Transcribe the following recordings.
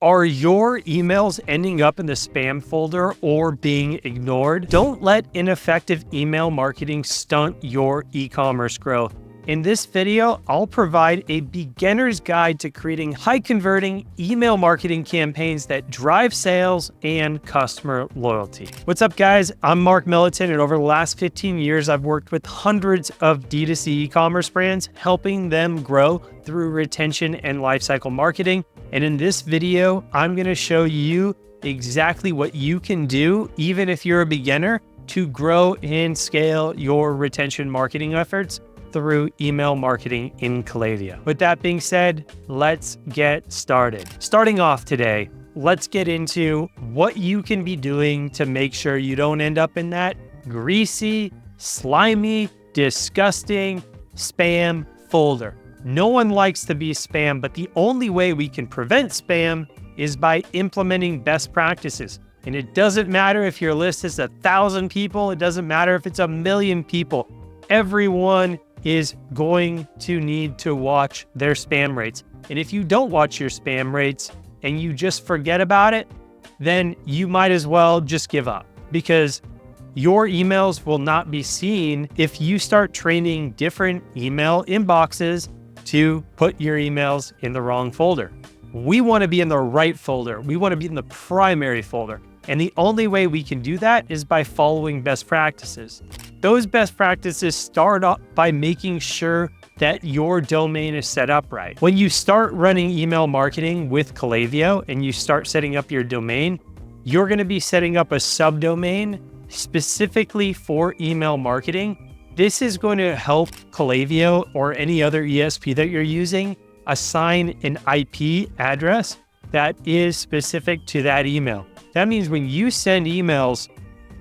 Are your emails ending up in the spam folder or being ignored? Don't let ineffective email marketing stunt your e-commerce growth. In this video, I'll provide a beginner's guide to creating high-converting email marketing campaigns that drive sales and customer loyalty. What's up, guys? I'm Mark Milutin, and over the last 15 years, I've worked with hundreds of D2C e-commerce brands, helping them grow through retention and lifecycle marketing. And in this video, I'm going to show you exactly what you can do, even if you're a beginner, to grow and scale your retention marketing efforts through email marketing in Klaviyo. With that being said, let's get started. Starting off today, let's get into what you can be doing to make sure you don't end up in that greasy, slimy, disgusting spam folder. No one likes to be spam, but the only way we can prevent spam is by implementing best practices. And it doesn't matter if your list is 1,000 people, it doesn't matter if it's 1,000,000 people. Everyone is going to need to watch their spam rates. And if you don't watch your spam rates and you just forget about it, then you might as well just give up, because your emails will not be seen if you start training different email inboxes to put your emails in the wrong folder. We want to be in the right folder. We want to be in the primary folder. And the only way we can do that is by following best practices. Those best practices start off by making sure that your domain is set up right. When you start running email marketing with Klaviyo and you start setting up your domain, you're going to be setting up a subdomain specifically for email marketing. This is going to help Klaviyo or any other ESP that you're using assign an IP address that is specific to that email. That means when you send emails,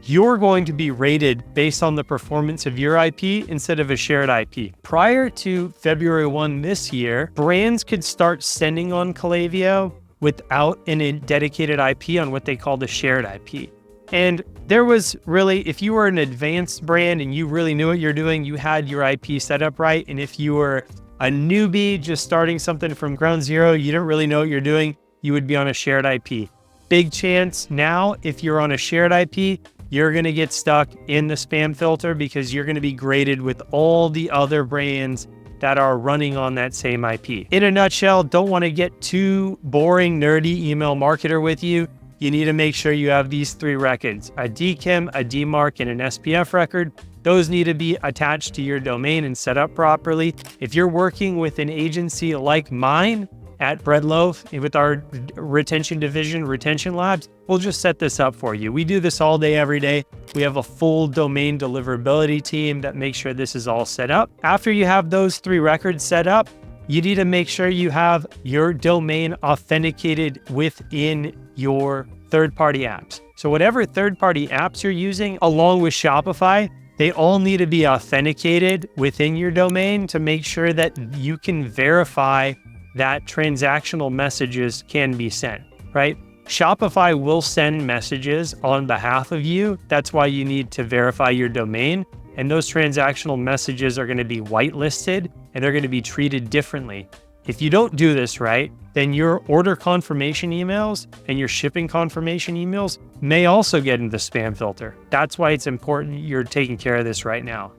you're going to be rated based on the performance of your IP instead of a shared IP. Prior to February 1 this year, brands could start sending on Klaviyo without a dedicated IP on what they call the shared IP. And there was really, if you were an advanced brand and you really knew what you're doing, you had your IP set up right. And if you were a newbie just starting something from ground zero, you didn't really know what you're doing, you would be on a shared IP. Big chance now, if you're on a shared IP, you're going to get stuck in the spam filter because you're going to be graded with all the other brands that are running on that same IP. In a nutshell, don't want to get too boring, nerdy email marketer with you. You need to make sure you have these 3 records: a DKIM, a DMARC, and an SPF record. Those need to be attached to your domain and set up properly. If you're working with an agency like mine at Breadloaf with our retention division, Retention Labs, we'll just set this up for you. We do this all day, every day. We have a full domain deliverability team that makes sure this is all set up. After you have those 3 records set up, you need to make sure you have your domain authenticated within your third-party apps. So whatever third-party apps you're using, along with Shopify, they all need to be authenticated within your domain to make sure that you can verify that transactional messages can be sent, right? Shopify will send messages on behalf of you. That's why you need to verify your domain. And those transactional messages are going to be whitelisted and they're going to be treated differently. If you don't do this right, then your order confirmation emails and your shipping confirmation emails may also get into the spam filter. That's why it's important you're taking care of this right now.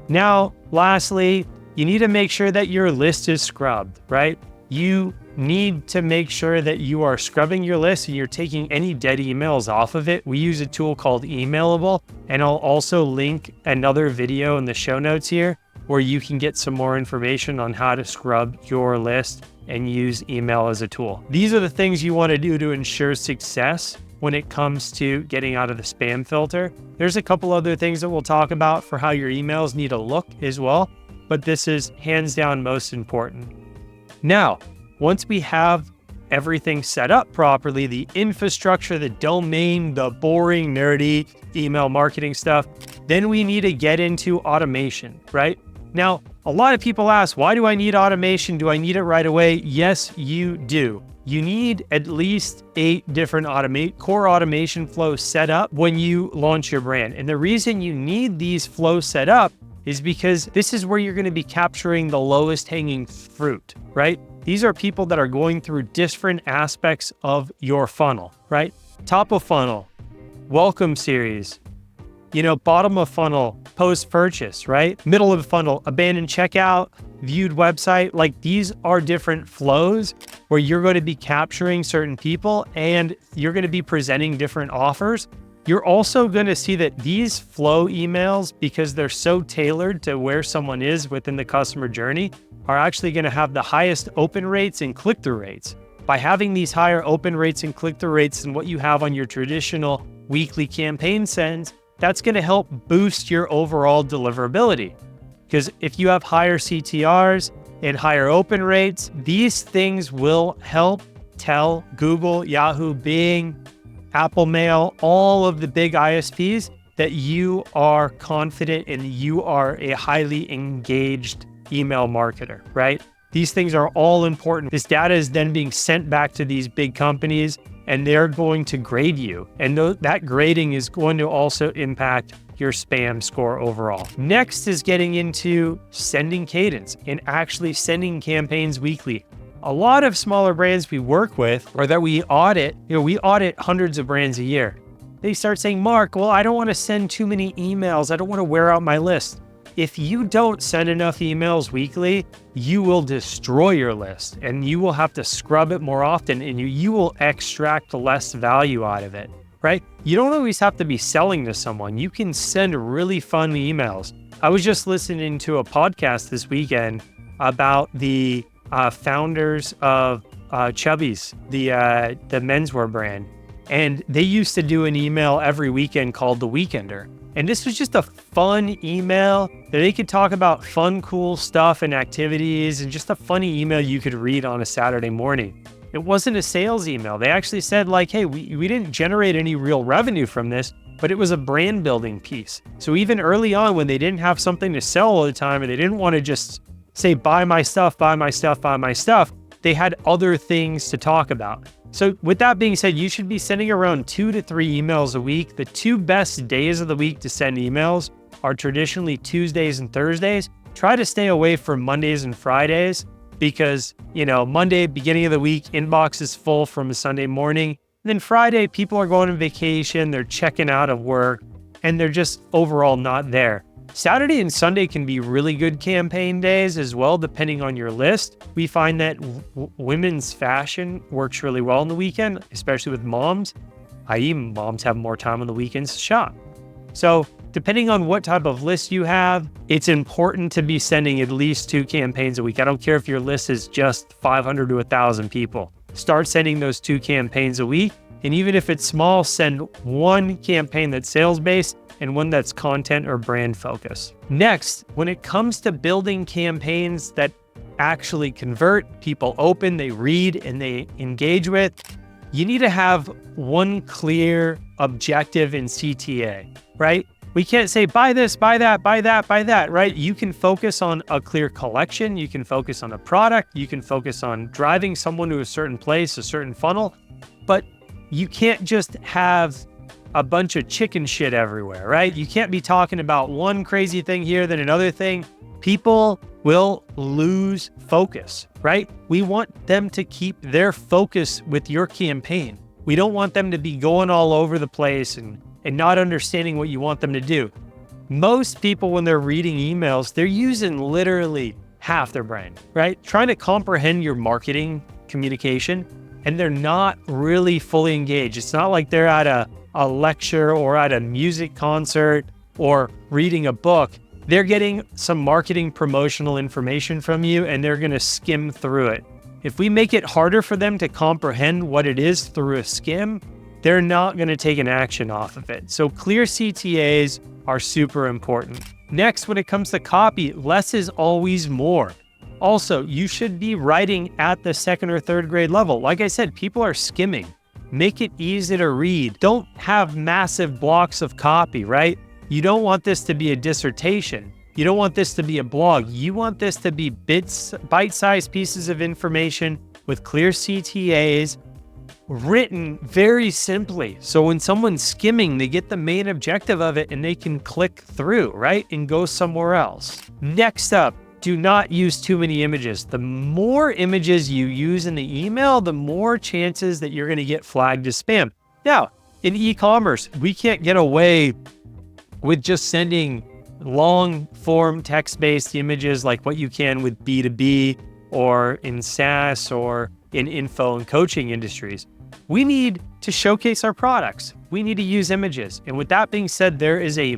Now, lastly, you need to make sure that your list is scrubbed, right? You need to make sure that you are scrubbing your list and you're taking any dead emails off of it. We use a tool called Emailable, and I'll also link another video in the show notes here where you can get some more information on how to scrub your list and use email as a tool. These are the things you want to do to ensure success when it comes to getting out of the spam filter. There's a couple other things that we'll talk about for how your emails need to look as well, but this is hands down most important. Now, once we have everything set up properly, the infrastructure, the domain, the boring, nerdy email marketing stuff, then we need to get into automation, right? Now, a lot of people ask, why do I need automation? Do I need it right away? Yes, you do. You need at least 8 different core automation flows set up when you launch your brand. And the reason you need these flows set up is because this is where you're going to be capturing the lowest hanging fruit, right? These are people that are going through different aspects of your funnel, right? Top of funnel, welcome series, bottom of funnel, post-purchase, right? Middle of funnel, abandoned checkout, viewed website. Like, these are different flows where you're going to be capturing certain people and you're going to be presenting different offers. You're also going to see that these flow emails, because they're so tailored to where someone is within the customer journey, are actually going to have the highest open rates and click-through rates. By having these higher open rates and click-through rates than what you have on your traditional weekly campaign sends, that's going to help boost your overall deliverability. Because if you have higher CTRs and higher open rates, these things will help tell Google, Yahoo, Bing, Apple Mail, all of the big ISPs that you are confident and you are a highly engaged email marketer, right? These things are all important. This data is then being sent back to these big companies and they're going to grade you. And that grading is going to also impact your spam score overall. Next is getting into sending cadence and actually sending campaigns weekly. A lot of smaller brands we work with or that we audit, we audit hundreds of brands a year. They start saying, Mark, well, I don't want to send too many emails. I don't want to wear out my list. If you don't send enough emails weekly, you will destroy your list and you will have to scrub it more often and you will extract less value out of it, right? You don't always have to be selling to someone. You can send really fun emails. I was just listening to a podcast this weekend about the founders of Chubbies, the menswear brand. And they used to do an email every weekend called The Weekender. And this was just a fun email that they could talk about fun, cool stuff and activities and just a funny email you could read on a Saturday morning. It wasn't a sales email. They actually said like, hey, we didn't generate any real revenue from this, but it was a brand building piece. So even early on when they didn't have something to sell all the time and they didn't want to just say, buy my stuff, buy my stuff, buy my stuff, they had other things to talk about. So with that being said, you should be sending around 2 to 3 emails a week. The 2 best days of the week to send emails are traditionally Tuesdays and Thursdays. Try to stay away from Mondays and Fridays because, Monday, beginning of the week, inbox is full from a Sunday morning. And then Friday, people are going on vacation, they're checking out of work, and they're just overall not there. Saturday and Sunday can be really good campaign days as well, depending on your list. We find that women's fashion works really well on the weekend, especially with moms, i.e. moms have more time on the weekends to shop. So depending on what type of list you have, it's important to be sending at least 2 campaigns a week. I don't care if your list is just 500 to 1,000 people. Start sending those 2 campaigns a week. And even if it's small, send 1 campaign that's sales-based and one that's content or brand focused. Next, when it comes to building campaigns that actually convert, people open, they read, and they engage with, you need to have one clear objective in CTA, right? We can't say, buy this, buy that, buy that, buy that, right? You can focus on a clear collection. You can focus on a product. You can focus on driving someone to a certain place, a certain funnel, but you can't just have a bunch of chicken shit everywhere, right? You can't be talking about one crazy thing here, then another thing. People will lose focus, right? We want them to keep their focus with your campaign. We don't want them to be going all over the place and not understanding what you want them to do. Most people, when they're reading emails, they're using literally half their brain, right? Trying to comprehend your marketing communication, and they're not really fully engaged. It's not like they're at a lecture or at a music concert or reading a book. They're getting some marketing promotional information from you and they're going to skim through it. If we make it harder for them to comprehend what it is through a skim, they're not going to take an action off of it. So clear CTAs are super important. Next, when it comes to copy, less is always more. Also, you should be writing at the 2nd or 3rd grade level. Like I said, people are skimming. Make it easy to read. Don't have massive blocks of copy, right? You don't want this to be a dissertation. You don't want this to be a blog. You want this to be bite-sized pieces of information with clear CTAs, written very simply. So when someone's skimming, they get the main objective of it and they can click through, right? And go somewhere else. Next up, do not use too many images. The more images you use in the email, the more chances that you're going to get flagged as spam. Now, in e-commerce, we can't get away with just sending long form text-based images like what you can with B2B or in SaaS or in info and coaching industries. We need to showcase our products. We need to use images. And with that being said, there is a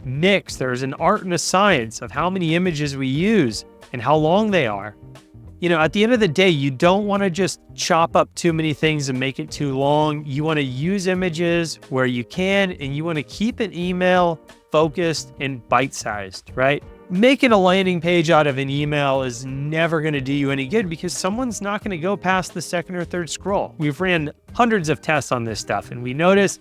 mix, there's an art and a science of how many images we use and how long they are. You know, at the end of the day, you don't want to just chop up too many things and make it too long. You want to use images where you can, and you want to keep an email focused and bite-sized, right? Making a landing page out of an email is never going to do you any good because someone's not going to go past the second or third scroll. We've ran hundreds of tests on this stuff, and we notice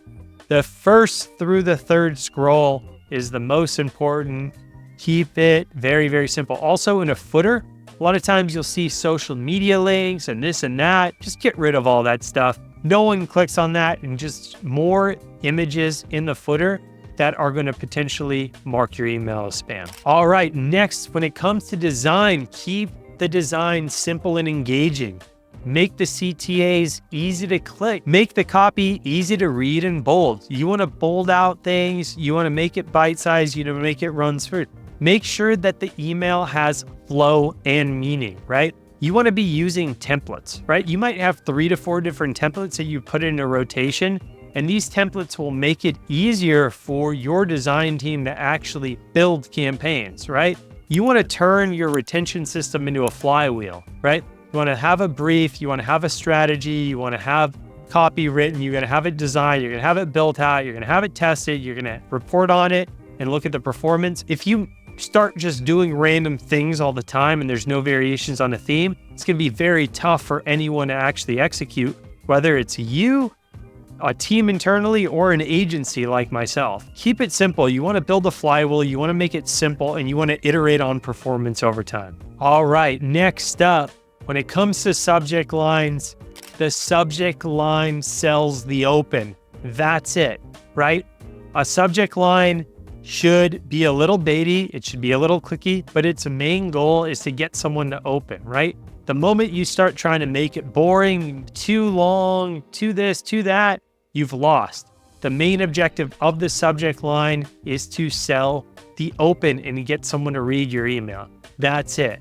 the first through the third scroll is the most important. Keep it very, very simple. Also, in a footer, a lot of times you'll see social media links and this and that. Just get rid of all that stuff. No one clicks on that, and just more images in the footer that are going to potentially mark your email as spam. All right, next, when it comes to design, keep the design simple and engaging. Make the CTAs easy to click. Make the copy easy to read and bold. You want to bold out things. You want to make it bite-sized. You want to make it run through. Make sure that the email has flow and meaning, right? You want to be using templates, right? You might have 3 to 4 different templates that you put in a rotation, and these templates will make it easier for your design team to actually build campaigns, right? You want to turn your retention system into a flywheel, right? You want to have a brief, you want to have a strategy, you want to have copy written, you're going to have it designed, you're going to have it built out, you're going to have it tested, you're going to report on it and look at the performance. If you start just doing random things all the time and there's no variations on a theme, it's going to be very tough for anyone to actually execute, whether it's you, a team internally, or an agency like myself. Keep it simple. You want to build a flywheel, you want to make it simple, and you want to iterate on performance over time. All right, next up, when it comes to subject lines, the subject line sells the open. That's it, right? A subject line should be a little baity, it should be a little clicky, but its main goal is to get someone to open, right? The moment you start trying to make it boring, too long, too this, too that, you've lost. The main objective of the subject line is to sell the open and get someone to read your email. That's it.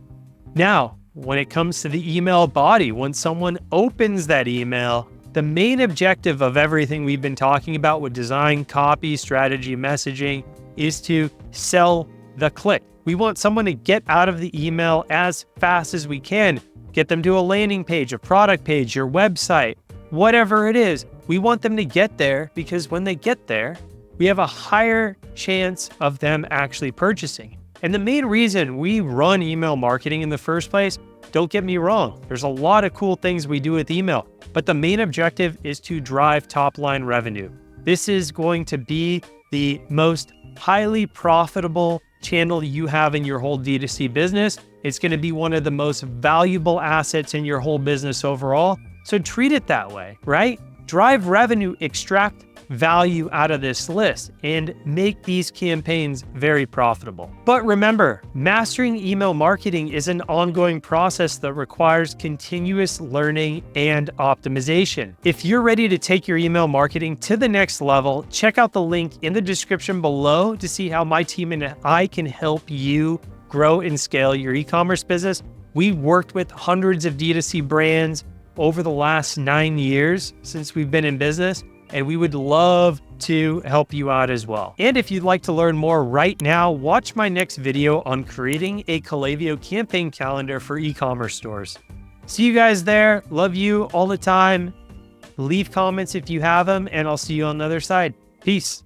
Now, when it comes to the email body, when someone opens that email, the main objective of everything we've been talking about with design, copy, strategy, messaging is to sell the click. We want someone to get out of the email as fast as we can, get them to a landing page, a product page, your website, whatever it is. We want them to get there because when they get there, we have a higher chance of them actually purchasing. And the main reason we run email marketing in the first place, don't get me wrong, there's a lot of cool things we do with email, but the main objective is to drive top line revenue. This is going to be the most highly profitable channel you have in your whole D2C business. It's going to be one of the most valuable assets in your whole business overall. So treat it that way, right? Drive revenue, extract value out of this list, and make these campaigns very profitable. But remember, mastering email marketing is an ongoing process that requires continuous learning and optimization. If you're ready to take your email marketing to the next level, check out the link in the description below to see how my team and I can help you grow and scale your e-commerce business. We've worked with hundreds of D2C brands over the last 9 years since we've been in business, and we would love to help you out as well. And if you'd like to learn more right now, watch my next video on creating a Klaviyo campaign calendar for e-commerce stores. See you guys there. Love you all the time. Leave comments if you have them, and I'll see you on the other side. Peace.